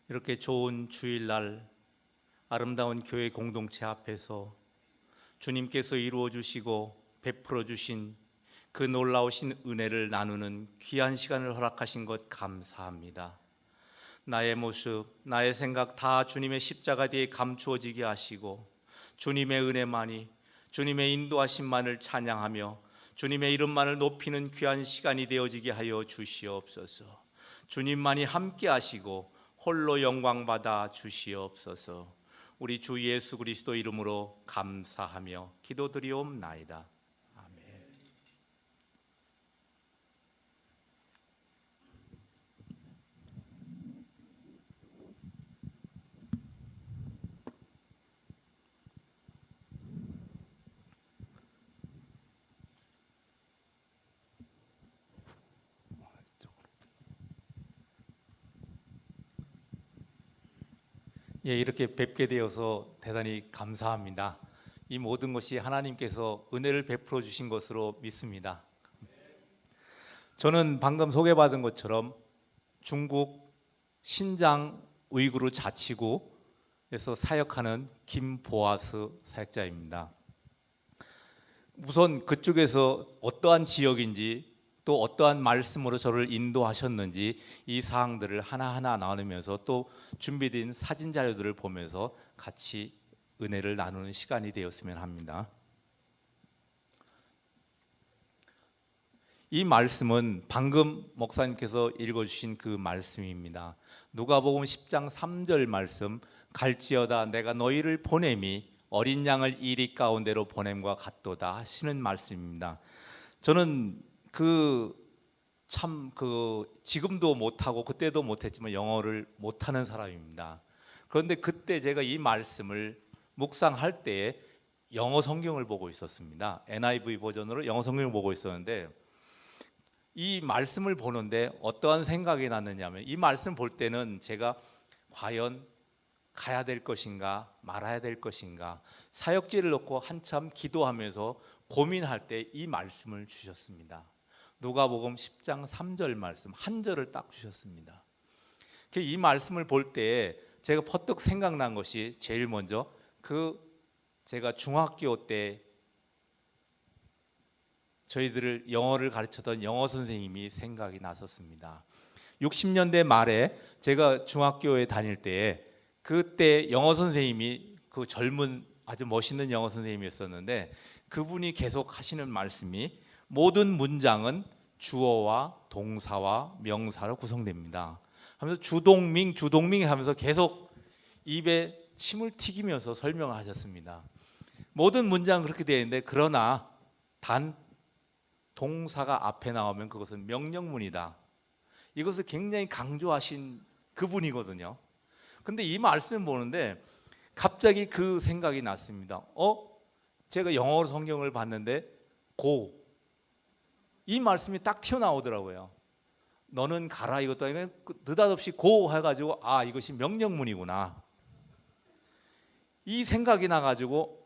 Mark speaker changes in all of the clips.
Speaker 1: 이렇게 좋은 주일날 아름다운 교회 공동체 앞에서 주님께서 이루어 주시고 베풀어 주신 그 놀라우신 은혜를 나누는 귀한 시간을 허락하신 것 감사합니다. 나의 모습, 나의 생각 다 주님의 십자가 뒤에 감추어지게 하시고 주님의 은혜만이, 주님의 인도하심만을 찬양하며 주님의 이름만을 높이는 귀한 시간이 되어지게 하여 주시옵소서. 주님만이 함께 하시고 홀로 영광 받아 주시옵소서. 우리 주 예수 그리스도 이름으로 감사하며 기도드리옵나이다. 아멘. 이렇게 뵙게 되어서 대단히 감사합니다. 이 모든 것이 하나님께서 은혜를 베풀어 주신 것으로 믿습니다. 저는 방금 소개받은 것처럼 중국 신장 우이구르 자치구에서 사역하는 김보아스 사역자입니다. 우선 그쪽에서 어떠한 지역인지 또 어떠한 말씀으로 저를 인도하셨는지 이 사항들을 하나하나 나누면서 또 준비된 사진 자료들을 보면서 같이 은혜를 나누는 시간이 되었으면 합니다. 이 말씀은 방금 목사님께서 읽어주신 그 말씀입니다. 누가복음 10장 3절 말씀, 갈지어다 내가 너희를 보냄이 어린 양을 이리 가운데로 보냄과 같도다 하시는 말씀입니다. 저는 지금도 못하고 그때도 못했지만 영어를 못하는 사람입니다. 그런데 그때 제가 이 말씀을 묵상할 때에 영어 성경을 보고 있었습니다. NIV 버전으로 영어 성경을 보고 있었는데 이 말씀을 보는데 어떠한 생각이 났느냐면 이 말씀 볼 때는 제가 과연 가야 될 것인가 말아야 될 것인가 사역지를 놓고 한참 기도하면서 고민할 때 이 말씀을 주셨습니다. 누가복음 10장 3절 말씀 한 절을 딱 주셨습니다. 이 말씀을 볼 때 제가 퍼뜩 생각난 것이 제일 먼저 제가 중학교 때 저희들을 영어를 가르쳤던 영어 선생님이 생각이 났었습니다. 60년대 말에 제가 중학교에 다닐 때 그때 영어 선생님이 그 젊은 아주 멋있는 영어 선생님이었었는데 그분이 계속 하시는 말씀이 모든 문장은 주어와 동사와 명사로 구성됩니다 하면서 주동밍 하면서 계속 입에 침을 튀기면서 설명을 하셨습니다. 모든 문장은 그렇게 되어 있는데 그러나 단 동사가 앞에 나오면 그것은 명령문이다. 이것을 굉장히 강조하신 그분이거든요. 근데 이 말씀을 보는데 갑자기 그 생각이 났습니다. 제가 영어 성경을 봤는데 고 이 말씀이 딱 튀어나오더라고요. 너는 가라 이것도 아니면 느닷없이 고 해가지고 이것이 명령문이구나 이 생각이 나가지고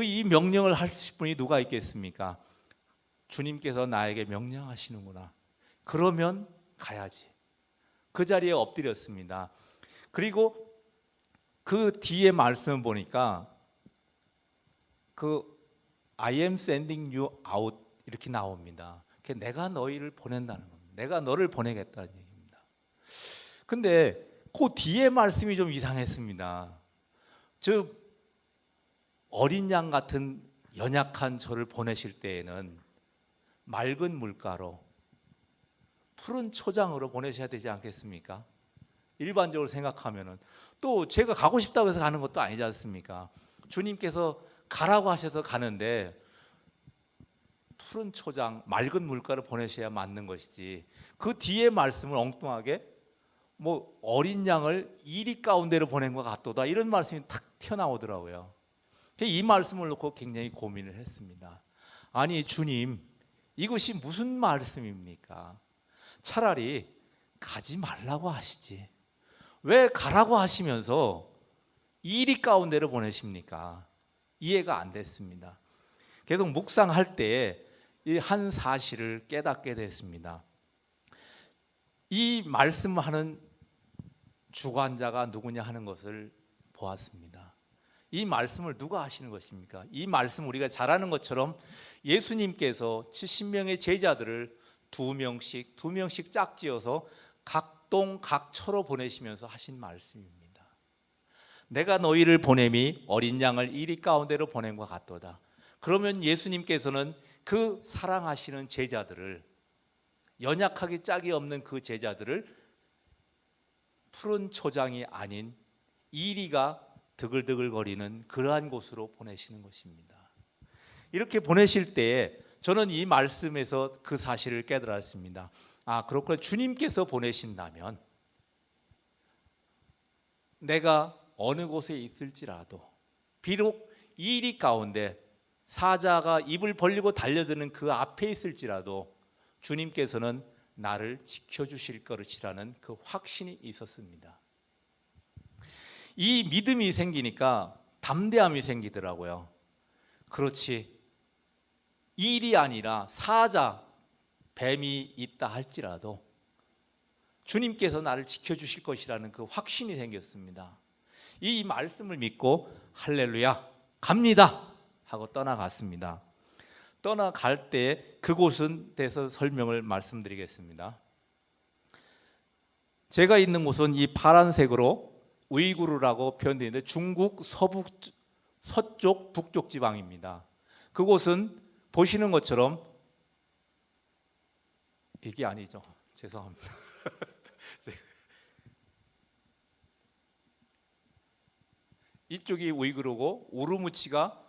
Speaker 1: 이 명령을 하실 분이 누가 있겠습니까? 주님께서 나에게 명령하시는구나. 그러면 가야지. 그 자리에 엎드렸습니다. 그리고 그 뒤에 말씀을 보니까 I am sending you out 이렇게 나옵니다. 내가 너희를 보낸다는 겁니다. 내가 너를 보내겠다는 얘기입니다. 근데 그 뒤에 말씀이 좀 이상했습니다. 저 어린 양 같은 연약한 저를 보내실 때에는 맑은 물가로 푸른 초장으로 보내셔야 되지 않겠습니까? 일반적으로 생각하면은 또 제가 가고 싶다고 해서 가는 것도 아니지 않습니까? 주님께서 가라고 하셔서 가는데 푸른 초장, 맑은 물가를 보내셔야 맞는 것이지 그 뒤에 말씀을 엉뚱하게 어린 양을 이리 가운데로 보낸 것 같도다 이런 말씀이 탁 튀어나오더라고요. 이 말씀을 놓고 굉장히 고민을 했습니다. 아니 주님 이것이 무슨 말씀입니까? 차라리 가지 말라고 하시지 왜 가라고 하시면서 이리 가운데로 보내십니까? 이해가 안 됐습니다. 계속 묵상할 때 이 한 사실을 깨닫게 됐습니다. 이 말씀하는 주관자가 누구냐 하는 것을 보았습니다. 이 말씀을 누가 하시는 것입니까? 이 말씀 우리가 잘 아는 것처럼 예수님께서 70명의 제자들을 두 명씩 짝지어서 각동 각처로 보내시면서 하신 말씀입니다. 내가 너희를 보냄이 어린 양을 이리 가운데로 보냄과 같도다. 그러면 예수님께서는 그 사랑하시는 제자들을, 연약하기 짝이 없는 그 제자들을 푸른 초장이 아닌 이리가 드글드글거리는 그러한 곳으로 보내시는 것입니다. 이렇게 보내실 때에 저는 이 말씀에서 그 사실을 깨달았습니다. 그렇구나. 주님께서 보내신다면 내가 어느 곳에 있을지라도, 비록 이리 가운데 사자가 입을 벌리고 달려드는 그 앞에 있을지라도 주님께서는 나를 지켜주실 것이라는 그 확신이 있었습니다. 이 믿음이 생기니까 담대함이 생기더라고요. 그렇지, 일이 아니라 사자, 뱀이 있다 할지라도 주님께서 나를 지켜주실 것이라는 그 확신이 생겼습니다. 이 말씀을 믿고 할렐루야 갑니다 하고 떠나갔습니다. 떠나갈 때 그곳은 대해서 설명을 말씀드리겠습니다. 제가 있는 곳은 이 파란색으로 우이구르라고 표현되어 있는데 중국 서쪽 북쪽 지방입니다. 그곳은 보시는 것처럼, 이게 아니죠, 죄송합니다. 이쪽이 우이구르고 우르무치가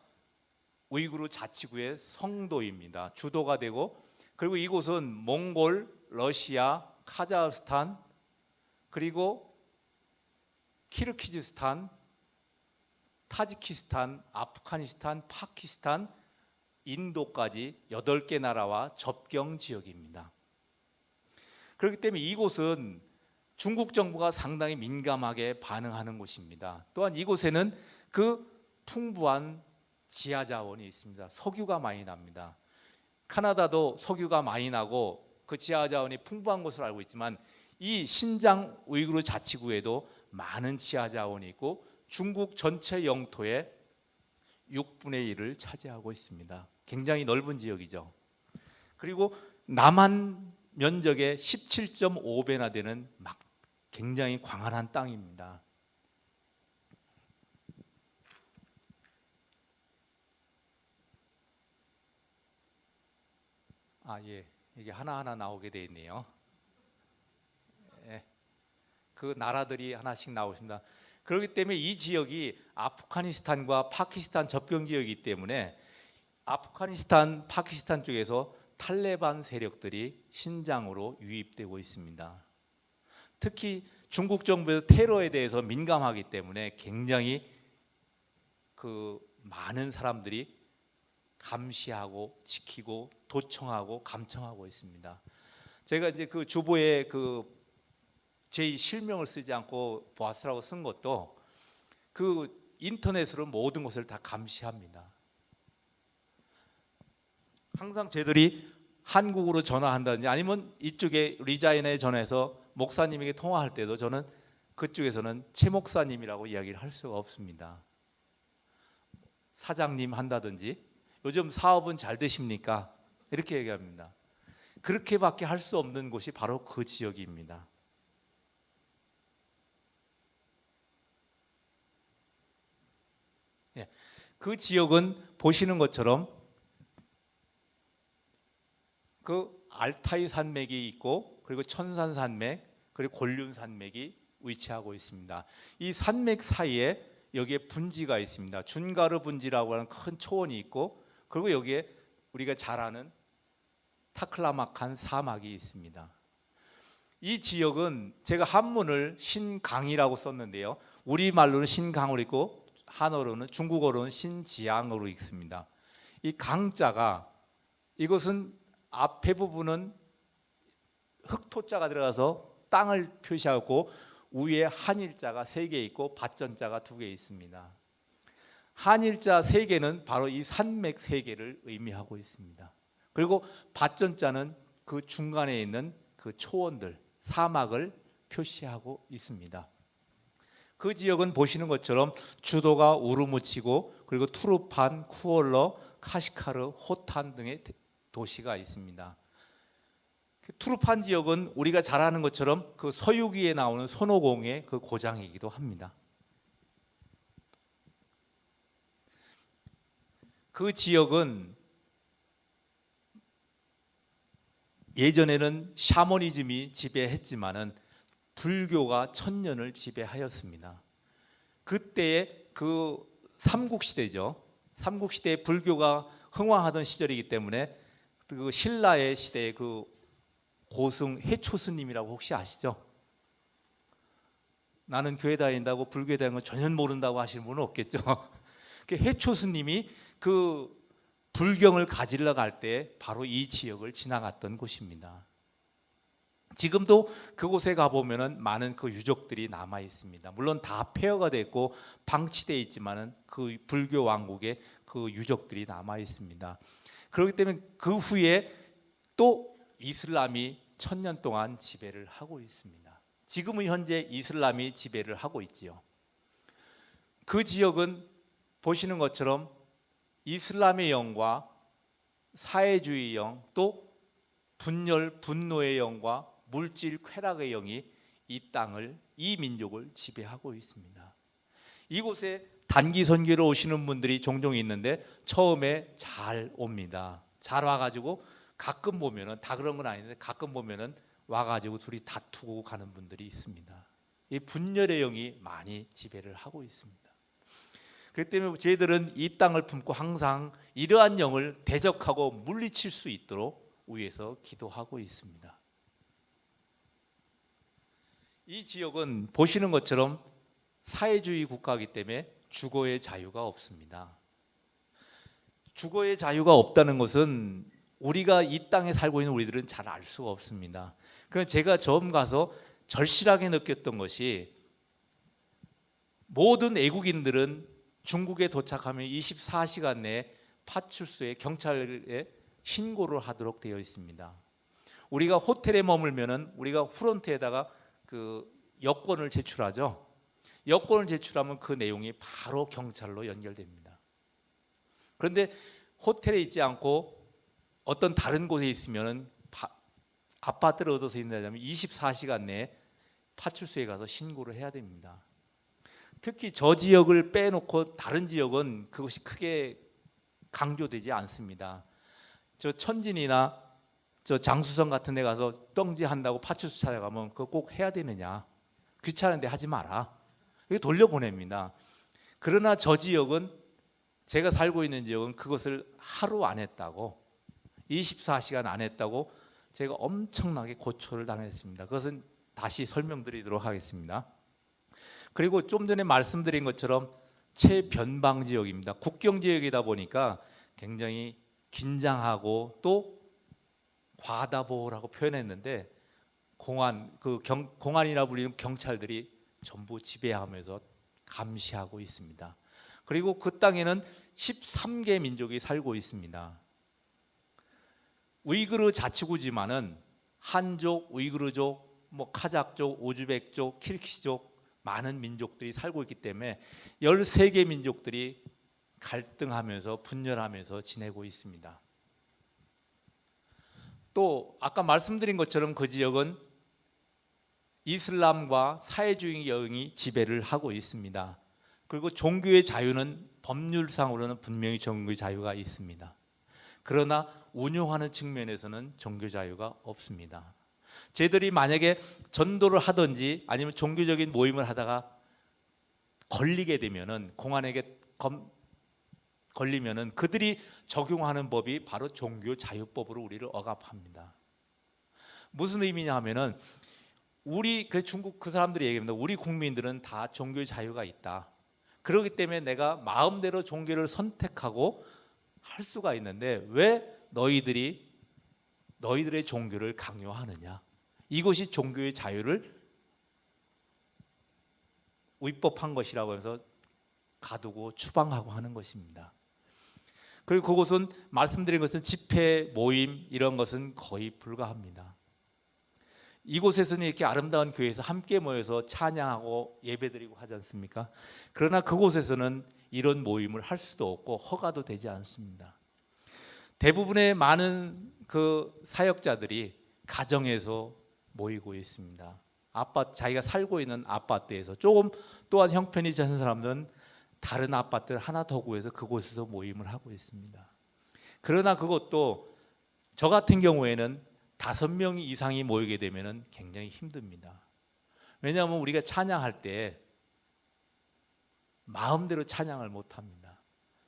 Speaker 1: 우이구르 자치구의 성도입니다. 주도가 되고, 그리고 이곳은 몽골, 러시아, 카자흐스탄, 그리고 키르기즈스탄, 타지키스탄, 아프가니스탄, 파키스탄, 인도까지 8개 나라와 접경 지역입니다. 그렇기 때문에 이곳은 중국 정부가 상당히 민감하게 반응하는 곳입니다. 또한 이곳에는 그 풍부한 지하 자원이 있습니다. 석유가 많이 납니다. 카나다도 석유가 많이 나고 그 지하 자원이 풍부한 것으로 알고 있지만 이 신장 우이구르 자치구에도 많은 지하 자원이 있고 중국 전체 영토의 6분의 1을 차지하고 있습니다. 굉장히 넓은 지역이죠. 그리고 남한 면적의 17.5배나 되는 굉장히 광활한 땅입니다. 이게 하나하나 나오게 되어 있네요. 그 나라들이 하나씩 나오십니다. 그렇기 때문에 이 지역이 아프가니스탄과 파키스탄 접경 지역이기 때문에 아프가니스탄, 파키스탄 쪽에서 탈레반 세력들이 신장으로 유입되고 있습니다. 특히 중국 정부에서 테러에 대해서 민감하기 때문에 굉장히 많은 사람들이 감시하고 지키고 도청하고 감청하고 있습니다. 제가 이제 그 주보에 제 실명을 쓰지 않고 보아스라고 쓴 것도 그 인터넷으로 모든 것을 다 감시합니다. 항상 저희들이 한국으로 전화한다든지 아니면 이쪽에 리자인에 전화해서 목사님에게 통화할 때도 저는 그쪽에서는 최 목사님이라고 이야기를 할 수가 없습니다. 사장님 한다든지 요즘 사업은 잘 되십니까? 이렇게 얘기합니다. 그렇게밖에 할 수 없는 곳이 바로 그 지역입니다. 그 지역은 보시는 것처럼 그 알타이 산맥이 있고 그리고 천산 산맥 그리고 곤륜 산맥이 위치하고 있습니다. 이 산맥 사이에 여기에 분지가 있습니다. 준가르 분지라고 하는 큰 초원이 있고 그리고 여기에 우리가 잘 아는 타클라마칸 사막이 있습니다. 이 지역은 제가 한문을 신강이라고 썼는데요. 우리말로는 신강으로 있고 한어로는 중국어로는 신지양으로 읽습니다. 이 강자가 이것은 앞에 부분은 흑토자가 들어가서 땅을 표시하고 위에 한일자가 3개 있고 밭전자가 2개 있습니다. 한일자 3개는 바로 이 산맥 3개를 의미하고 있습니다. 그리고 밭전자는 그 중간에 있는 그 초원들, 사막을 표시하고 있습니다. 그 지역은 보시는 것처럼 주도가 우르무치고 그리고 투르판, 쿠올러, 카시카르, 호탄 등의 도시가 있습니다. 투르판 지역은 우리가 잘 아는 것처럼 그 서유기에 나오는 손오공의 그 고장이기도 합니다. 그 지역은 예전에는 샤머니즘이 지배했지만은 불교가 천년을 지배하였습니다. 그때의 그 삼국시대죠. 삼국시대에 불교가 흥왕하던 시절이기 때문에 그 신라의 시대의 그 고승 해초스님이라고 혹시 아시죠? 나는 교회 다닌다고 불교에 대한 건 전혀 모른다고 하시는 분은 없겠죠. 그 해초스님이 그 불경을 가지러 갈 때 바로 이 지역을 지나갔던 곳입니다. 지금도 그곳에 가보면은 많은 그 유적들이 남아 있습니다. 물론 다 폐허가 됐고 방치되어 있지만은 그 불교 왕국의 그 유적들이 남아 있습니다. 그렇기 때문에 그 후에 또 이슬람이 천년 동안 지배를 하고 있습니다. 지금은 현재 이슬람이 지배를 하고 있지요. 그 지역은 보시는 것처럼 이슬람의 영과 사회주의 영, 또 분열, 분노의 영과 물질, 쾌락의 영이 이 땅을, 이 민족을 지배하고 있습니다. 이곳에 단기 선교로 오시는 분들이 종종 있는데 처음에 잘 옵니다. 잘 와가지고 가끔 보면은, 다 그런 건 아닌데 가끔 보면은 와가지고 둘이 다투고 가는 분들이 있습니다. 이 분열의 영이 많이 지배를 하고 있습니다. 그렇기 때문에 저희들은 이 땅을 품고 항상 이러한 영을 대적하고 물리칠 수 있도록 위에서 기도하고 있습니다. 이 지역은 보시는 것처럼 사회주의 국가이기 때문에 주거의 자유가 없습니다. 주거의 자유가 없다는 것은 우리가 이 땅에 살고 있는 우리들은 잘 알 수가 없습니다. 그래서 제가 처음 가서 절실하게 느꼈던 것이, 모든 외국인들은 중국에 도착하면 24시간 내에 파출소에, 경찰에 신고를 하도록 되어 있습니다. 우리가 호텔에 머물면은 우리가 프론트에다가 그 여권을 제출하죠. 여권을 제출하면 그 내용이 바로 경찰로 연결됩니다. 그런데 호텔에 있지 않고 어떤 다른 곳에 있으면은 아파트를 얻어서 있는다면 24시간 내에 파출소에 가서 신고를 해야 됩니다. 특히 저 지역을 빼놓고 다른 지역은 그것이 크게 강조되지 않습니다. 저 천진이나 저 장수성 같은 데 가서 떡지한다고 파출소 찾아가면 그거 꼭 해야 되느냐, 귀찮은데 하지 마라, 이게 돌려보냅니다. 그러나 저 지역은, 제가 살고 있는 지역은 그것을 하루 안 했다고, 24시간 안 했다고 제가 엄청나게 고초를 당했습니다. 그것은 다시 설명드리도록 하겠습니다. 그리고 좀 전에 말씀드린 것처럼 최변방 지역입니다. 국경 지역이다 보니까 굉장히 긴장하고 또 과다보호라고 표현했는데, 공안이라 불리는 경찰들이 전부 지배하면서 감시하고 있습니다. 그리고 그 땅에는 13개 민족이 살고 있습니다. 우이그르 자치구지만은 한족, 우이그르족, 카자크족, 우즈벡족, 키르기스족 많은 민족들이 살고 있기 때문에 13개 민족들이 갈등하면서 분열하면서 지내고 있습니다. 또 아까 말씀드린 것처럼 그 지역은 이슬람과 사회주의 영이 지배를 하고 있습니다. 그리고 종교의 자유는 법률상으로는 분명히 종교의 자유가 있습니다. 그러나 운영하는 측면에서는 종교 자유가 없습니다. 저희들이 만약에 전도를 하든지 아니면 종교적인 모임을 하다가 걸리게 되면은, 공안에게 걸리면은 그들이 적용하는 법이 바로 종교 자유법으로 우리를 억압합니다. 무슨 의미냐 하면은, 우리 중국 그 사람들이 얘기합니다. 우리 국민들은 다 종교의 자유가 있다. 그렇기 때문에 내가 마음대로 종교를 선택하고 할 수가 있는데 왜 너희들의 종교를 강요하느냐? 이것이 종교의 자유를 위법한 것이라고 해서 가두고 추방하고 하는 것입니다. 그리고 그곳은 말씀드린 것은 집회, 모임 이런 것은 거의 불가합니다. 이곳에서는 이렇게 아름다운 교회에서 함께 모여서 찬양하고 예배드리고 하지 않습니까? 그러나 그곳에서는 이런 모임을 할 수도 없고 허가도 되지 않습니다. 대부분의 많은 그 사역자들이 가정에서 모이고 있습니다. 자기가 살고 있는 아파트에서, 조금 또한 형편이 좋은 사람들은 다른 아파트를 하나 더 구해서 그곳에서 모임을 하고 있습니다. 그러나 그것도 저 같은 경우에는 5명 이상이 모이게 되면 굉장히 힘듭니다. 왜냐하면 우리가 찬양할 때 마음대로 찬양을 못합니다.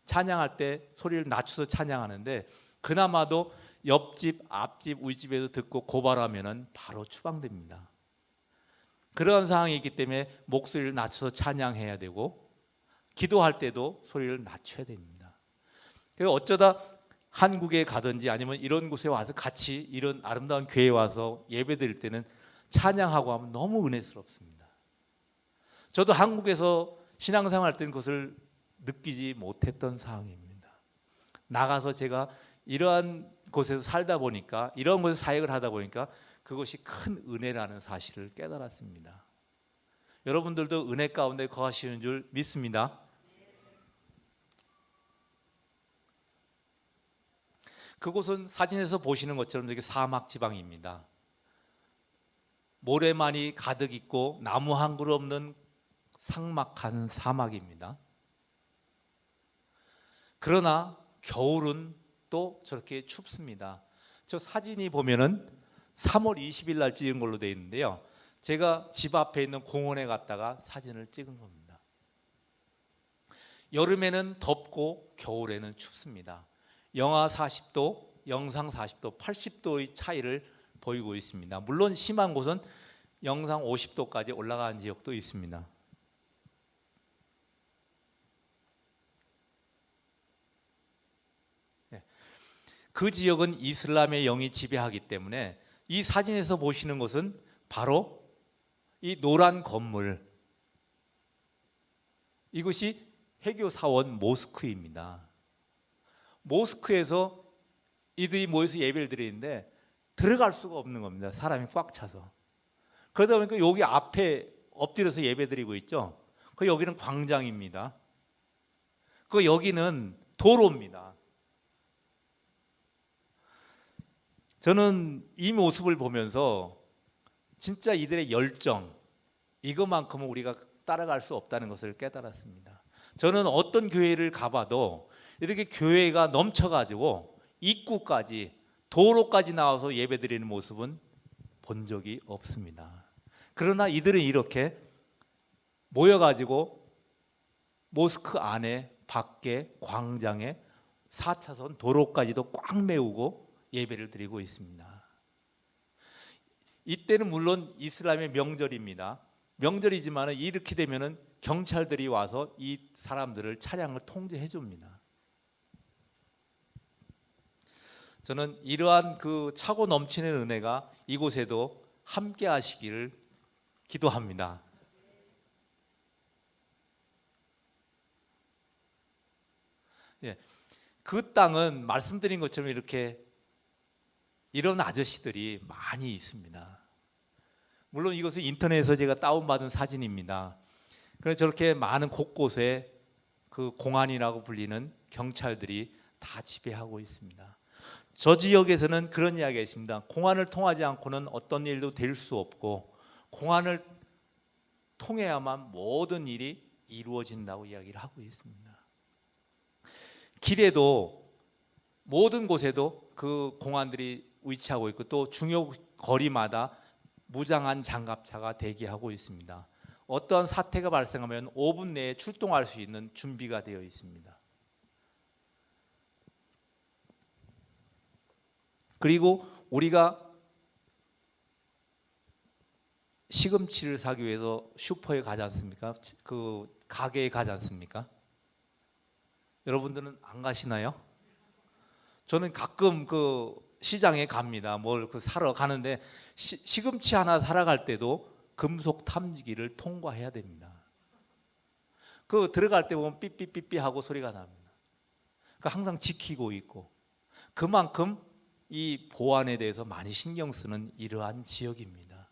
Speaker 1: 찬양할 때 소리를 낮춰서 찬양하는데 그나마도 옆집, 앞집, 우리집에서 듣고 고발하면 바로 추방됩니다. 그러한 상황이 있기 때문에 목소리를 낮춰서 찬양해야 되고 기도할 때도 소리를 낮춰야 됩니다. 그래서 어쩌다 한국에 가든지 아니면 이런 곳에 와서 같이 이런 아름다운 교회에 와서 예배드릴 때는 찬양하고 하면 너무 은혜스럽습니다. 저도 한국에서 신앙생활 할 때는 그것을 느끼지 못했던 상황입니다. 나가서 제가 이러한 곳에서 살다 보니까, 이런 곳에서 사역을 하다 보니까 그것이 큰 은혜라는 사실을 깨달았습니다. 여러분들도 은혜 가운데 거하시는 줄 믿습니다. 그곳은 사진에서 보시는 것처럼 이렇게 사막 지방입니다. 모래만이 가득 있고 나무 한 그루 없는 삭막한 사막입니다. 그러나 겨울은 또 저렇게 춥습니다. 저 사진이 보면은 3월 20일 날 찍은 걸로 되어 있는데요. 제가 집 앞에 있는 공원에 갔다가 사진을 찍은 겁니다. 여름에는 덥고 겨울에는 춥습니다. 영하 40도, 영상 40도, 80도의 차이를 보이고 있습니다. 물론 심한 곳은 영상 50도까지 올라간 지역도 있습니다. 그 지역은 이슬람의 영이 지배하기 때문에 이 사진에서 보시는 것은 바로 이 노란 건물, 이것이 해교 사원 모스크입니다. 모스크에서 이들이 모여서 예배를 드리는데 들어갈 수가 없는 겁니다. 사람이 꽉 차서. 그러다 보니까 여기 앞에 엎드려서 예배 드리고 있죠. 그 여기는 광장입니다. 그 여기는 도로입니다. 저는 이 모습을 보면서 진짜 이들의 열정, 이것만큼은 우리가 따라갈 수 없다는 것을 깨달았습니다. 저는 어떤 교회를 가봐도 이렇게 교회가 넘쳐가지고 입구까지, 도로까지 나와서 예배드리는 모습은 본 적이 없습니다. 그러나 이들은 이렇게 모여가지고 모스크 안에, 밖에, 광장에 4차선 도로까지도 꽉 메우고 예배를 드리고 있습니다. 이때는 물론 이슬람의 명절입니다. 명절이지만 이렇게 되면은 경찰들이 와서 이 사람들을 차량을 통제해 줍니다. 저는 이러한 그 차고 넘치는 은혜가 이곳에도 함께 하시기를 기도합니다. 예, 그 땅은 말씀드린 것처럼 이렇게 이런 아저씨들이 많이 있습니다. 물론 이것은 인터넷에서 제가 다운받은 사진입니다. 그래서 저렇게 많은 곳곳에 그 공안이라고 불리는 경찰들이 다 지배하고 있습니다. 저 지역에서는 그런 이야기가 있습니다. 공안을 통하지 않고는 어떤 일도 될 수 없고 공안을 통해야만 모든 일이 이루어진다고 이야기를 하고 있습니다. 길에도 모든 곳에도 그 공안들이 위치하고 있고 또 중요 거리마다 무장한 장갑차가 대기하고 있습니다. 어떠한 사태가 발생하면 5분 내에 출동할 수 있는 준비가 되어 있습니다. 그리고 우리가 시금치를 사기 위해서 슈퍼에 가지 않습니까? 그 가게에 가지 않습니까? 여러분들은 안 가시나요? 저는 가끔 그 시장에 갑니다. 뭘 그 사러 가는데 시금치 하나 사러 갈 때도 금속 탐지기를 통과해야 됩니다. 그 들어갈 때 보면 삐삐삐삐 하고 소리가 납니다. 그 항상 지키고 있고 그만큼 이 보안에 대해서 많이 신경 쓰는 이러한 지역입니다.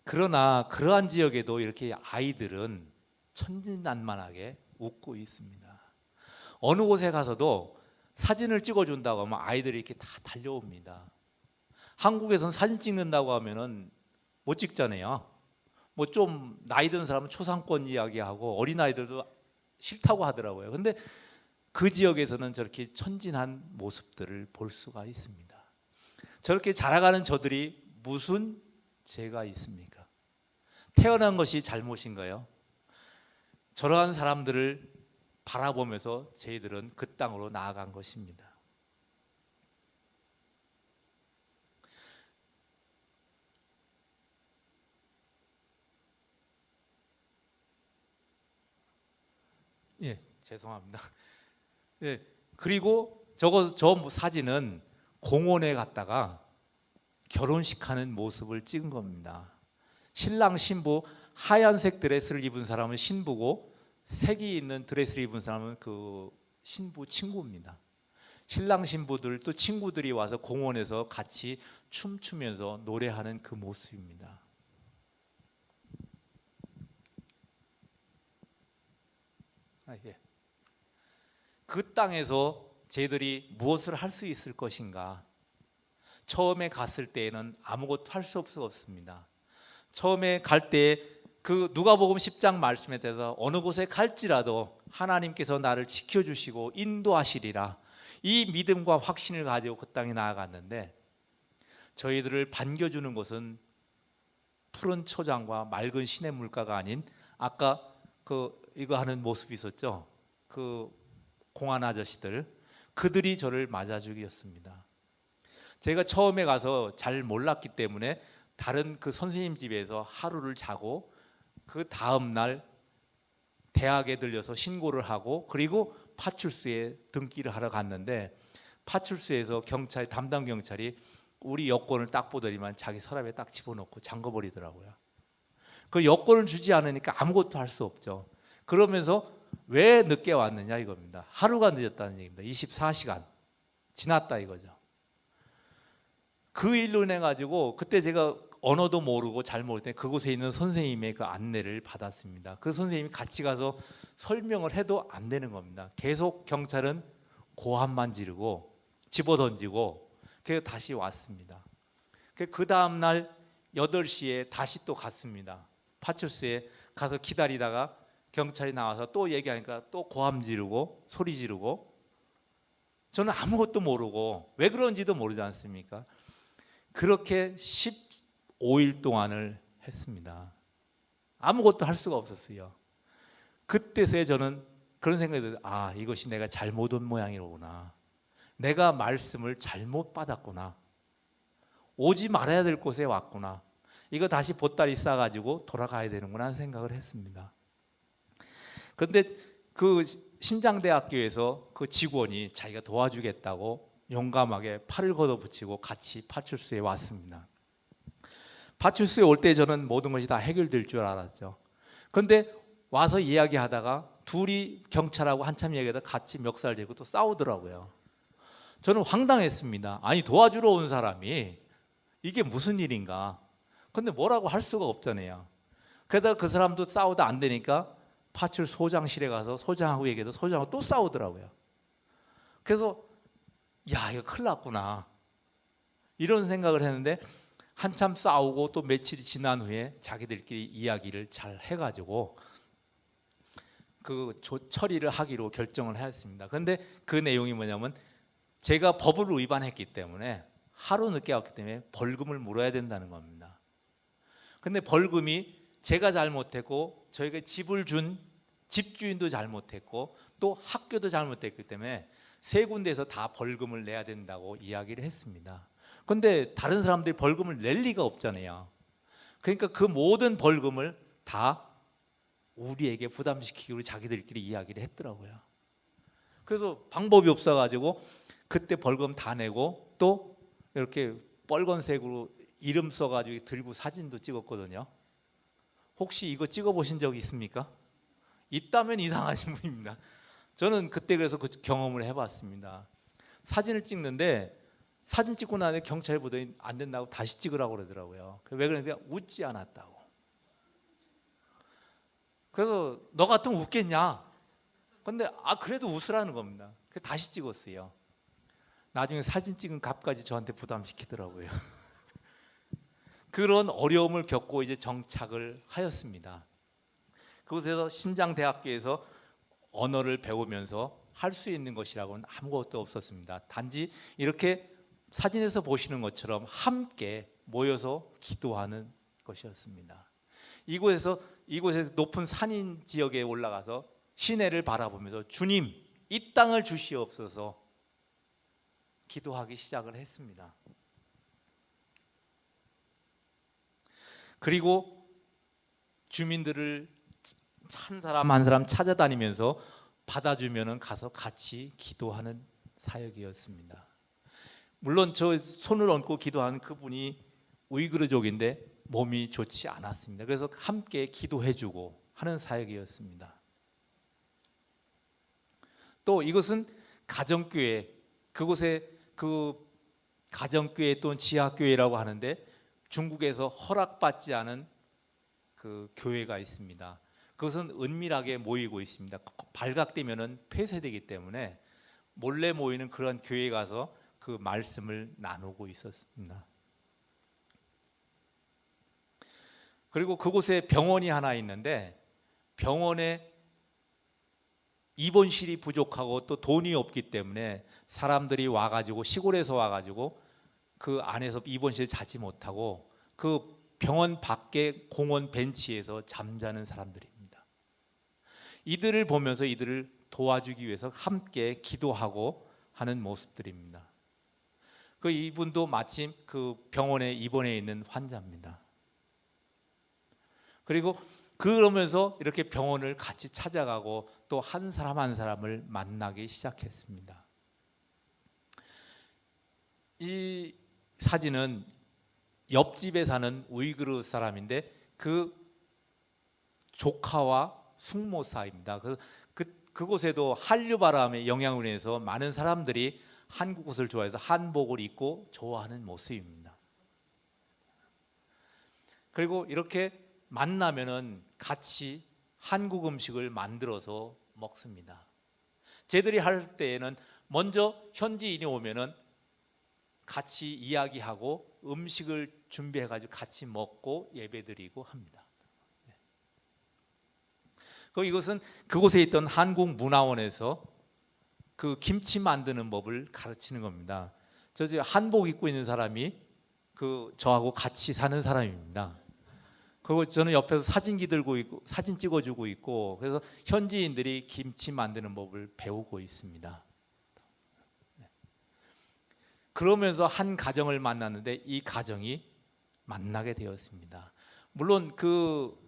Speaker 1: 그러나 그러한 지역에도 이렇게 아이들은 천진난만하게 웃고 있습니다. 어느 곳에 가서도 사진을 찍어준다고 하면 아이들이 이렇게 다 달려옵니다. 한국에서는 사진 찍는다고 하면은 못 찍잖아요. 뭐 좀 나이 든 사람은 초상권 이야기하고 어린아이들도 싫다고 하더라고요. 근데 그 지역에서는 저렇게 천진한 모습들을 볼 수가 있습니다. 저렇게 자라가는 저들이 무슨 죄가 있습니까? 태어난 것이 잘못인가요? 저러한 사람들을 바라보면서 저희들은 그 땅으로 나아간 것입니다. 예, 죄송합니다. 예, 그리고 저 사진은 공원에 갔다가 결혼식하는 모습을 찍은 겁니다. 신랑 신부 하얀색 드레스를 입은 사람은 신부고 색이 있는 드레스를 입은 사람은 그 신부 친구입니다. 신랑 신부들 또 친구들이 와서 공원에서 같이 춤추면서 노래하는 그 모습입니다. 예. 그 땅에서 저희들이 무엇을 할 수 있을 것인가? 처음에 갔을 때에는 아무것도 할 수 없습니다. 처음에 갈 때 그 누가복음 10장 말씀에 대해서 어느 곳에 갈지라도 하나님께서 나를 지켜주시고 인도하시리라, 이 믿음과 확신을 가지고 그 땅에 나아갔는데, 저희들을 반겨주는 것은 푸른 초장과 맑은 시냇물가가 아닌 아까 이거 하는 모습이 있었죠. 그 공안 아저씨들, 그들이 저를 맞아주기였습니다. 제가 처음에 가서 잘 몰랐기 때문에 다른 그 선생님 집에서 하루를 자고 그 다음 날 대학에 들려서 신고를 하고 그리고 파출소에 등기를 하러 갔는데, 파출소에서 담당 경찰이 우리 여권을 딱 보더니만 자기 서랍에 딱 집어넣고 잠궈버리더라고요. 그 여권을 주지 않으니까 아무것도 할 수 없죠. 그러면서 왜 늦게 왔느냐 이겁니다. 하루가 늦었다는 얘기입니다. 24시간 지났다 이거죠. 그 일로 인해 가지고 그때 제가 언어도 모르고 잘 모를 때 그곳에 있는 선생님의 그 안내를 받았습니다. 그 선생님이 같이 가서 설명을 해도 안 되는 겁니다. 계속 경찰은 고함만 지르고 집어던지고 그래서 다시 왔습니다. 그 다음 날 8시에 다시 또 갔습니다. 파출소에 가서 기다리다가 경찰이 나와서 또 얘기하니까 또 고함 지르고 소리 지르고, 저는 아무것도 모르고 왜 그런지도 모르지 않습니까? 그렇게 15일 동안을 했습니다. 아무것도 할 수가 없었어요. 그때서야 저는 그런 생각이 들어요. 아, 이것이 내가 잘못 온 모양이로구나. 내가 말씀을 잘못 받았구나. 오지 말아야 될 곳에 왔구나. 이거 다시 보따리 싸가지고 돌아가야 되는구나 하는 생각을 했습니다. 그런데 그 신장대학교에서 그 직원이 자기가 도와주겠다고 용감하게 팔을 걷어붙이고 같이 파출소에 왔습니다. 파출소에 올 때 저는 모든 것이 다 해결될 줄 알았죠. 그런데 와서 이야기하다가 둘이 경찰하고 한참 얘기하다가 같이 멱살 잡고 또 싸우더라고요. 저는 황당했습니다. 아니, 도와주러 온 사람이 이게 무슨 일인가? 근데 뭐라고 할 수가 없잖아요. 그러다가 그 사람도 싸우다 안 되니까 파출소장실에 가서 소장하고 얘기해도 소장하고 또 싸우더라고요. 그래서 야, 이거 큰일 났구나 이런 생각을 했는데, 한참 싸우고 또 며칠이 지난 후에 자기들끼리 이야기를 잘 해가지고 그 처리를 하기로 결정을 했습니다. 그런데 그 내용이 뭐냐면, 제가 법을 위반했기 때문에 하루 늦게 왔기 때문에 벌금을 물어야 된다는 겁니다. 근데 벌금이 제가 잘못했고 저희가 집을 준 집주인도 잘못했고 또 학교도 잘못했기 때문에 세 군데에서 다 벌금을 내야 된다고 이야기를 했습니다. 그런데 다른 사람들이 벌금을 낼 리가 없잖아요. 그러니까 그 모든 벌금을 다 우리에게 부담시키기로 자기들끼리 이야기를 했더라고요. 그래서 방법이 없어가지고 그때 벌금 다 내고 또 이렇게 빨간색으로 이름 써가지고 들고 사진도 찍었거든요. 혹시 이거 찍어보신 적이 있습니까? 있다면 이상하신 분입니다. 저는 그때 그래서 그 경험을 해봤습니다. 사진을 찍는데 사진 찍고 나서 경찰 보더니 안 된다고 다시 찍으라고 그러더라고요. 왜 그러니까 웃지 않았다고. 그래서 너 같으면 웃겠냐? 근데 그래도 웃으라는 겁니다. 그래서 다시 찍었어요. 나중에 사진 찍은 값까지 저한테 부담시키더라고요. 그런 어려움을 겪고 이제 정착을 하였습니다. 그곳에서 신장대학교에서 언어를 배우면서 할 수 있는 것이라고는 아무것도 없었습니다. 단지 이렇게 사진에서 보시는 것처럼 함께 모여서 기도하는 것이었습니다. 이곳에 높은 산인 지역에 올라가서 시내를 바라보면서 주님, 이 땅을 주시옵소서 기도하기 시작을 했습니다. 그리고 주민들을 한 사람 한 사람 찾아다니면서 받아주면은 가서 같이 기도하는 사역이었습니다. 물론 저 손을 얹고 기도하는 그분이 우이그르족인데 몸이 좋지 않았습니다. 그래서 함께 기도해주고 하는 사역이었습니다. 또 이것은 가정교회, 그곳에 그 가정교회 또는 지하교회라고 하는데 중국에서 허락받지 않은 그 교회가 있습니다. 그것은 은밀하게 모이고 있습니다. 발각되면은 폐쇄되기 때문에 몰래 모이는 그런 교회에 가서 그 말씀을 나누고 있었습니다. 그리고 그곳에 병원이 하나 있는데 병원에 입원실이 부족하고 또 돈이 없기 때문에 사람들이 와가지고 시골에서 와가지고 그 안에서 입원실에 자지 못하고 그 병원 밖에 공원 벤치에서 잠자는 사람들입니다. 이들을 보면서 이들을 도와주기 위해서 함께 기도하고 하는 모습들입니다. 그 이분도 마침 그 병원에 입원해 있는 환자입니다. 그리고 그러면서 이렇게 병원을 같이 찾아가고 또 한 사람 한 사람을 만나기 시작했습니다. 이 사진은 옆집에 사는 우이그르 사람인데 그 조카와 숙모사입니다. 그곳에도 한류 바람의 영향으로 인해서 많은 사람들이 한국 옷을 좋아해서 한복을 입고 좋아하는 모습입니다. 그리고 이렇게 만나면은 같이 한국 음식을 만들어서 먹습니다. 쟤들이 할 때에는 먼저 현지인이 오면은 같이 이야기하고 음식을 준비해가지고 같이 먹고 예배드리고 합니다. 이것은 그곳에 있던 한국문화원에서 그 김치 만드는 법을 가르치는 겁니다. 저 한복 입고 있는 사람이 저하고 같이 사는 사람입니다. 그리고 저는 옆에서 사진기 들고 있고 사진 찍어주고 있고 그래서 현지인들이 김치 만드는 법을 배우고 있습니다. 그러면서 한 가정을 만났는데 이 가정이 만나게 되었습니다. 물론 그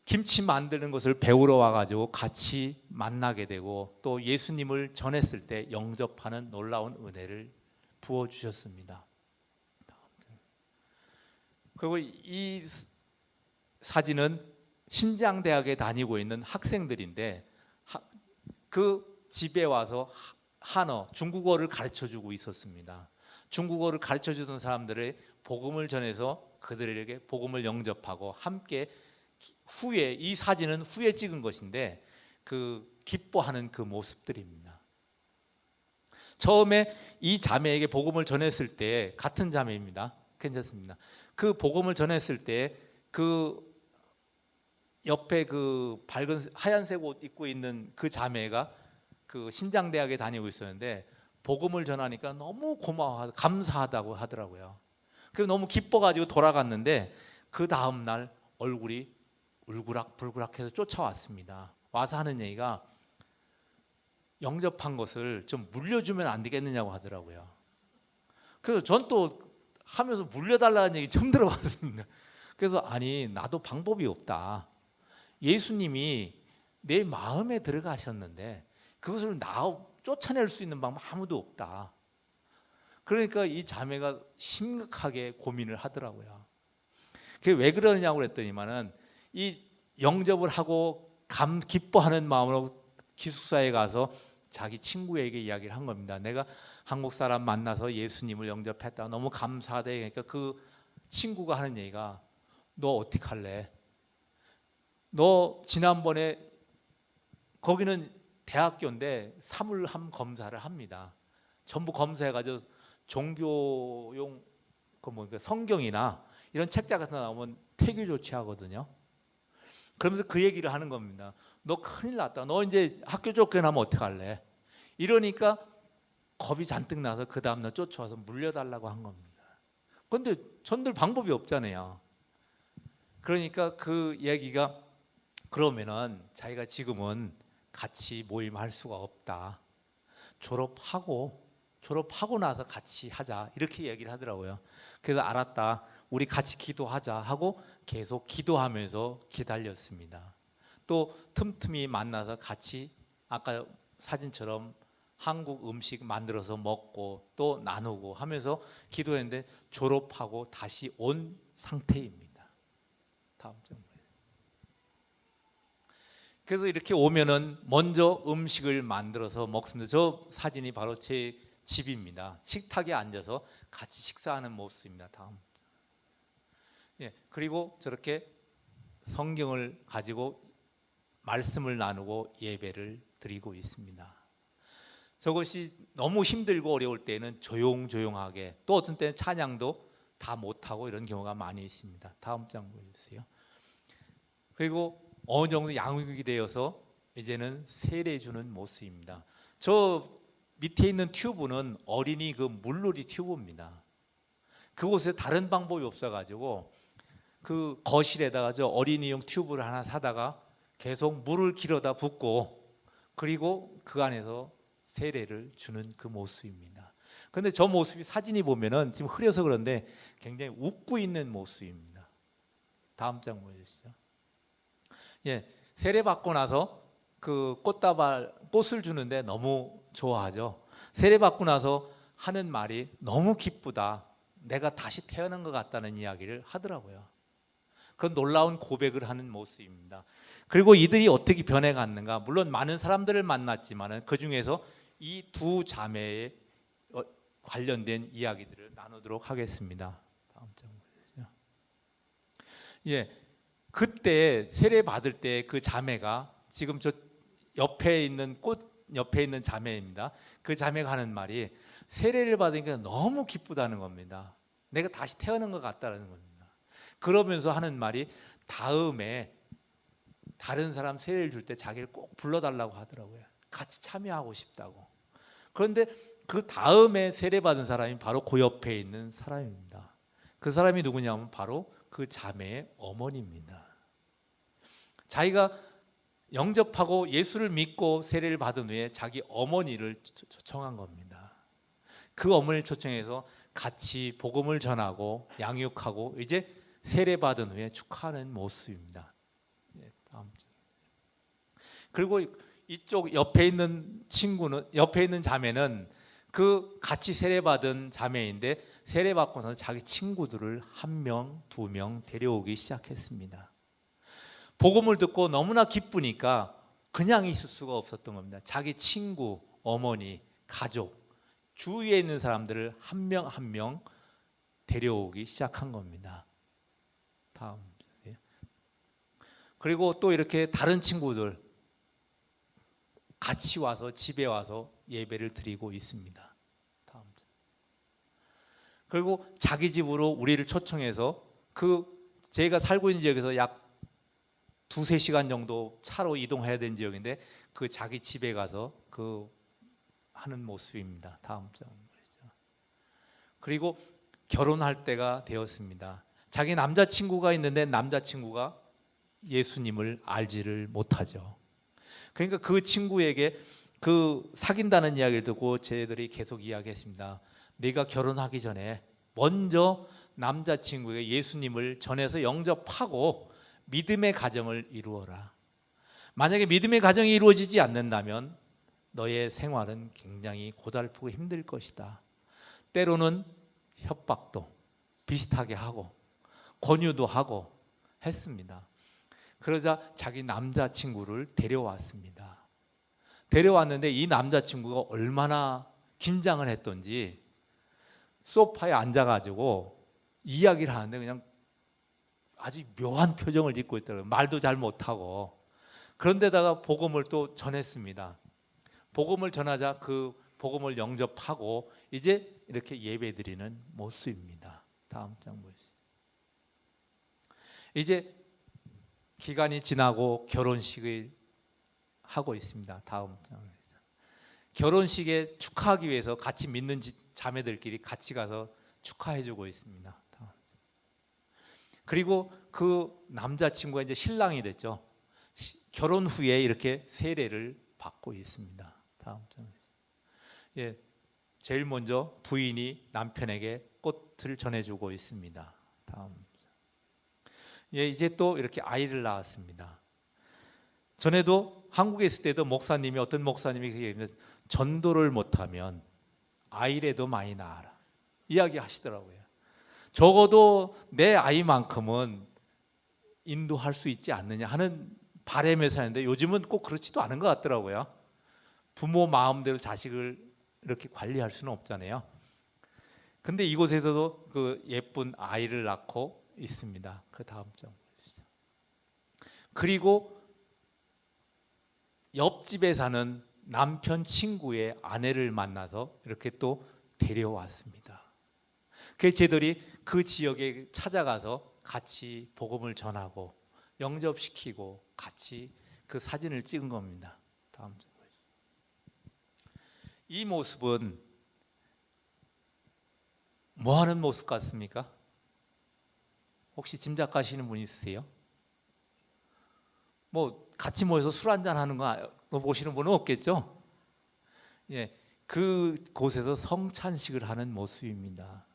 Speaker 1: 김치 만드는 것을 배우러 와가지고 같이 만나게 되고 또 예수님을 전했을 때 영접하는 놀라운 은혜를 부어주셨습니다. 그리고 이 사진은 신장대학에 다니고 있는 학생들인데 그 집에 와서 한어, 중국어를 가르쳐주고 있었습니다. 중국어를 가르쳐주던 사람들의 복음을 전해서 그들에게 복음을 영접하고 함께 후에 이 사진은 후에 찍은 것인데 그 기뻐하는 그 모습들입니다. 처음에 이 자매에게 복음을 전했을 때 같은 자매입니다. 괜찮습니다. 그 복음을 전했을 때 그 옆에 그 밝은 하얀색 옷 입고 있는 그 자매가 그 신장대학에 다니고 있었는데 복음을 전하니까 너무 고마워하고 감사하다고 하더라고요. 그래서 너무 기뻐가지고 돌아갔는데 그 다음 날 얼굴이 울그락불그락해서 쫓아왔습니다. 와서 하는 얘기가 영접한 것을 좀 물려주면 안 되겠느냐고 하더라고요. 그래서 전 또 하면서 물려달라는 얘기 처음 들어봤습니다. 그래서 아니 나도 방법이 없다. 예수님이 내 마음에 들어가셨는데 그것을 쫓아낼 수 있는 방법 아무도 없다. 그러니까 이 자매가 심각하게 고민을 하더라고요. 그게 왜 그러냐고 그랬더니만은 이 영접을 하고 기뻐하는 마음으로 기숙사에 가서 자기 친구에게 이야기를 한 겁니다. 내가 한국 사람 만나서 예수님을 영접했다. 너무 감사하다. 그러니까 그 친구가 하는 얘기가 너 어떻게 할래? 너 지난번에 거기는 대학교인데 사물함 검사를 합니다. 전부 검사해가지고 종교용 성경이나 이런 책자 같은 거 나오면 태교 조치하거든요. 그러면서 그 얘기를 하는 겁니다. 너 큰일 났다. 너 이제 학교 쫓겨나면 어떡할래? 이러니까 겁이 잔뜩 나서 그 다음날 쫓아와서 물려달라고 한 겁니다. 그런데 전들 방법이 없잖아요. 그러니까 그 이야기가 그러면은 자기가 지금은 같이 모임할 수가 없다. 졸업하고 나서 같이 하자 이렇게 얘기를 하더라고요. 그래서 알았다. 우리 같이 기도하자 하고 계속 기도하면서 기다렸습니다. 또 틈틈이 만나서 같이 아까 사진처럼 한국 음식 만들어서 먹고 또 나누고 하면서 기도했는데 졸업하고 다시 온 상태입니다. 다음 장. 그래서 이렇게 오면은 먼저 음식을 만들어서 먹습니다. 저 사진이 바로 제 집입니다. 식탁에 앉아서 같이 식사하는 모습입니다. 다음. 예, 그리고 저렇게 성경을 가지고 말씀을 나누고 예배를 드리고 있습니다. 저것이 너무 힘들고 어려울 때는 조용조용하게, 또 어떤 때는 찬양도 다 못하고 이런 경우가 많이 있습니다. 다음 장 보여주세요. 그리고 어느 정도 양육이 되어서 이제는 세례 주는 모습입니다. 저 밑에 있는 튜브는 어린이 그 물놀이 튜브입니다. 그곳에 다른 방법이 없어가지고 그 거실에다가 저 어린이용 튜브를 하나 사다가 계속 물을 길어다 붓고 그리고 그 안에서 세례를 주는 그 모습입니다. 그런데 저 모습이 사진이 보면은 지금 흐려서 그런데 굉장히 웃고 있는 모습입니다. 다음 장 보여주시죠. 예, 세례 받고 나서 그 꽃을 주는데 너무 좋아하죠. 세례 받고 나서 하는 말이 너무 기쁘다. 내가 다시 태어난 것 같다는 이야기를 하더라고요. 그런 놀라운 고백을 하는 모습입니다. 그리고 이들이 어떻게 변해갔는가? 물론 많은 사람들을 만났지만은 그 중에서 이 두 자매에 관련된 이야기들을 나누도록 하겠습니다. 다음 장 보시죠. 예. 그때 세례 받을 때 그 자매가 지금 저 옆에 있는 꽃 옆에 있는 자매입니다. 그 자매가 하는 말이 세례를 받으니까 너무 기쁘다는 겁니다. 내가 다시 태어난 것 같다는 겁니다. 그러면서 하는 말이 다음에 다른 사람 세례를 줄 때 자기를 꼭 불러달라고 하더라고요. 같이 참여하고 싶다고. 그런데 그 다음에 세례 받은 사람이 바로 그 옆에 있는 사람입니다. 그 사람이 누구냐면 바로 그 자매의 어머니입니다. 자기가 영접하고 예수를 믿고 세례를 받은 후에 자기 어머니를 초청한 겁니다. 그 어머니를 초청해서 같이 복음을 전하고 양육하고 이제 세례 받은 후에 축하하는 모습입니다. 다음. 그리고 이쪽 옆에 있는 자매는 그 같이 세례 받은 자매인데 세례 받고서 자기 친구들을 1명, 2명 데려오기 시작했습니다. 복음을 듣고 너무나 기쁘니까 그냥 있을 수가 없었던 겁니다. 자기 친구, 어머니, 가족, 주위에 있는 사람들을 1명 1명 데려오기 시작한 겁니다. 다음. 그리고 또 이렇게 다른 친구들 같이 와서 집에 와서 예배를 드리고 있습니다. 다음. 그리고 자기 집으로 우리를 초청해서 제가 살고 있는 지역에서 약 2-3시간 정도 차로 이동해야 되는 지역인데 그 자기 집에 가서 하는 모습입니다. 다음 장. 그리고 결혼할 때가 되었습니다. 자기 남자친구가 있는데 남자친구가 예수님을 알지를 못하죠. 그러니까 그 친구에게 사귄다는 이야기를 듣고 저희들이 계속 이야기했습니다. 네가 결혼하기 전에 먼저 남자친구에게 예수님을 전해서 영접하고 믿음의 가정을 이루어라. 만약에 믿음의 가정이 이루어지지 않는다면 너의 생활은 굉장히 고달프고 힘들 것이다. 때로는 협박도 비슷하게 하고 권유도 하고 했습니다. 그러자 자기 남자친구를 데려왔습니다. 데려왔는데 이 남자친구가 얼마나 긴장을 했던지 소파에 앉아가지고 이야기를 하는데 그냥 아주 묘한 표정을 짓고 있더라고요. 말도 잘 못하고. 그런데다가 복음을 또 전했습니다. 복음을 전하자 그 복음을 영접하고 이제 이렇게 예배드리는 모습입니다. 다음 장 보시죠. 이제 기간이 지나고 결혼식을 하고 있습니다. 다음 장에서 결혼식에 축하하기 위해서 같이 믿는 자매들끼리 같이 가서 축하해주고 있습니다. 그리고 그 남자친구가 이제 신랑이 됐죠. 결혼 후에 이렇게 세례를 받고 있습니다. 다음 장에 제일 먼저 부인이 남편에게 꽃을 전해주고 있습니다. 다음 이제 또 이렇게 아이를 낳았습니다. 전에도 한국에 있을 때도 어떤 목사님이 얘기했는데 전도를 못하면 아이라도 많이 낳아라 이야기하시더라고요. 적어도 내 아이만큼은 인도할 수 있지 않느냐 하는 바람에 사는데 요즘은 꼭 그렇지도 않은 것 같더라고요. 부모 마음대로 자식을 이렇게 관리할 수는 없잖아요. 근데 이곳에서도 그 예쁜 아이를 낳고 있습니다. 그 다음 장 보시죠. 그리고 옆집에 사는 남편 친구의 아내를 만나서 이렇게 또 데려왔습니다. 그래서 저희들이 그 지역에 찾아가서 같이 복음을 전하고 영접시키고 같이 그 사진을 찍은 겁니다. 다음 장 보시죠. 이 모습은 뭐 하는 모습 같습니까? 혹시 짐작하시는 분 있으세요? 뭐 같이 모여서 술 한잔 하는 거 보시는 분은 없겠죠? 예, 그 곳에서 성찬식을 하는 모습입니다.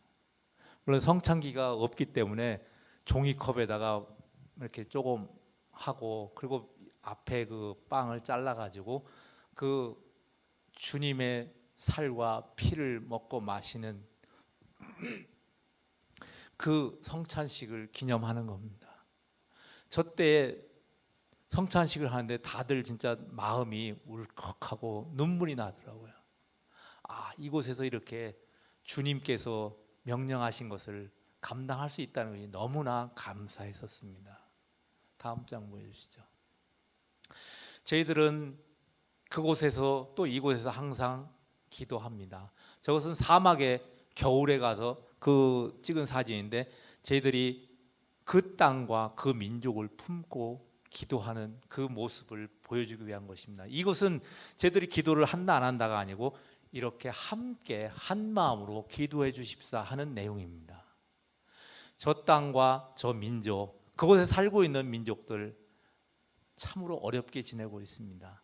Speaker 1: 물론 성찬기가 없기 때문에 종이컵에다가 이렇게 조금 하고 그리고 앞에 그 빵을 잘라 가지고 그 주님의 살과 피를 먹고 마시는 그 성찬식을 기념하는 겁니다. 저 때 성찬식을 하는데 다들 진짜 마음이 울컥하고 눈물이 나더라고요. 이곳에서 이렇게 주님께서 명령하신 것을 감당할 수 있다는 것이 너무나 감사했었습니다. 다음 장 보여주시죠. 저희들은 그곳에서 또 이곳에서 항상 기도합니다. 저것은 사막에 겨울에 가서 그 찍은 사진인데 저희들이 그 땅과 그 민족을 품고 기도하는 그 모습을 보여주기 위한 것입니다. 이것은 저희들이 기도를 한다 안 한다가 아니고 이렇게 함께 한 마음으로 기도해 주십사 하는 내용입니다. 저 땅과 저 민족, 그곳에 살고 있는 민족들 참으로 어렵게 지내고 있습니다.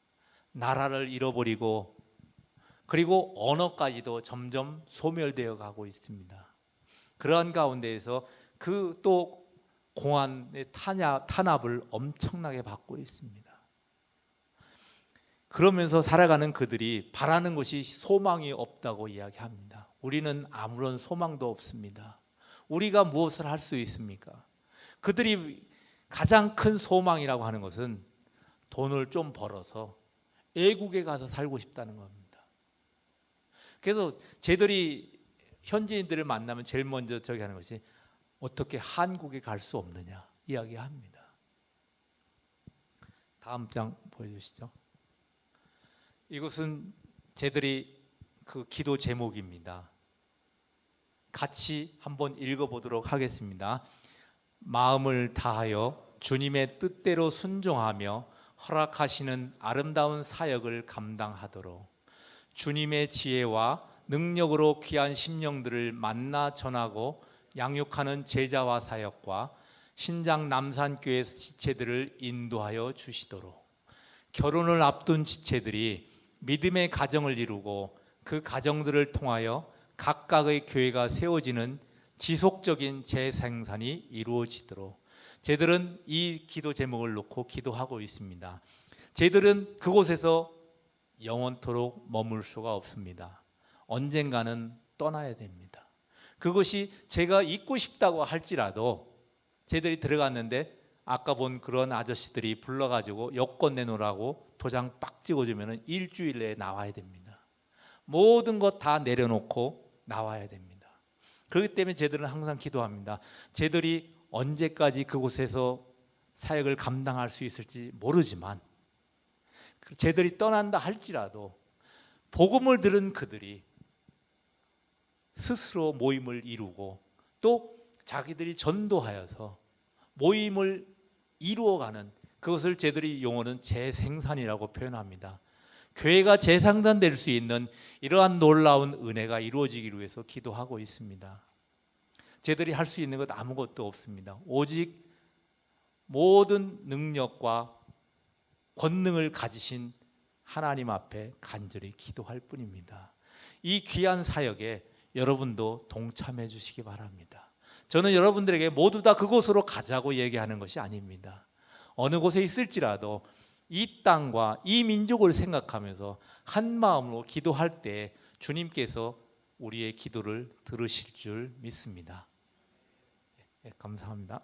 Speaker 1: 나라를 잃어버리고 그리고 언어까지도 점점 소멸되어 가고 있습니다. 그러한 가운데에서 그 또 공안의 탄압을 엄청나게 받고 있습니다. 그러면서 살아가는 그들이 바라는 것이 소망이 없다고 이야기합니다. 우리는 아무런 소망도 없습니다. 우리가 무엇을 할 수 있습니까? 그들이 가장 큰 소망이라고 하는 것은 돈을 좀 벌어서 애국에 가서 살고 싶다는 겁니다. 그래서 쟤들이 현지인들을 만나면 제일 먼저 저기 하는 것이 어떻게 한국에 갈 수 없느냐 이야기합니다. 다음 장 보여주시죠. 이것은 쟤들이 그 기도 제목입니다. 같이 한번 읽어보도록 하겠습니다. 마음을 다하여 주님의 뜻대로 순종하며 허락하시는 아름다운 사역을 감당하도록 주님의 지혜와 능력으로 귀한 심령들을 만나 전하고 양육하는 제자와 사역과 신장 남산교회 지체들을 인도하여 주시도록 결혼을 앞둔 지체들이 믿음의 가정을 이루고 그 가정들을 통하여 각각의 교회가 세워지는 지속적인 재생산이 이루어지도록 저희들은 이 기도 제목을 놓고 기도하고 있습니다. 저희들은 그곳에서 영원토록 머물 수가 없습니다. 언젠가는 떠나야 됩니다. 그것이 제가 있고 싶다고 할지라도 저희들이 들어갔는데 아까 본 그런 아저씨들이 불러가지고 여권 내놓으라고 도장 빡 찍어주면 일주일 내에 나와야 됩니다. 모든 것 다 내려놓고 나와야 됩니다. 그렇기 때문에 저희들은 항상 기도합니다. 저희들이 언제까지 그곳에서 사역을 감당할 수 있을지 모르지만 저희들이 떠난다 할지라도 복음을 들은 그들이 스스로 모임을 이루고 또 자기들이 전도하여서 모임을 이루어가는, 그것을 저희들이 용어는 재생산이라고 표현합니다. 교회가 재생산될 수 있는 이러한 놀라운 은혜가 이루어지기 위해서 기도하고 있습니다. 저희들이 할 수 있는 것 아무것도 없습니다. 오직 모든 능력과 권능을 가지신 하나님 앞에 간절히 기도할 뿐입니다. 이 귀한 사역에 여러분도 동참해 주시기 바랍니다. 저는 여러분들에게 모두 다 그곳으로 가자고 얘기하는 것이 아닙니다. 어느 곳에 있을지라도 이 땅과 이 민족을 생각하면서 한 마음으로 기도할 때 주님께서 우리의 기도를 들으실 줄 믿습니다. 감사합니다.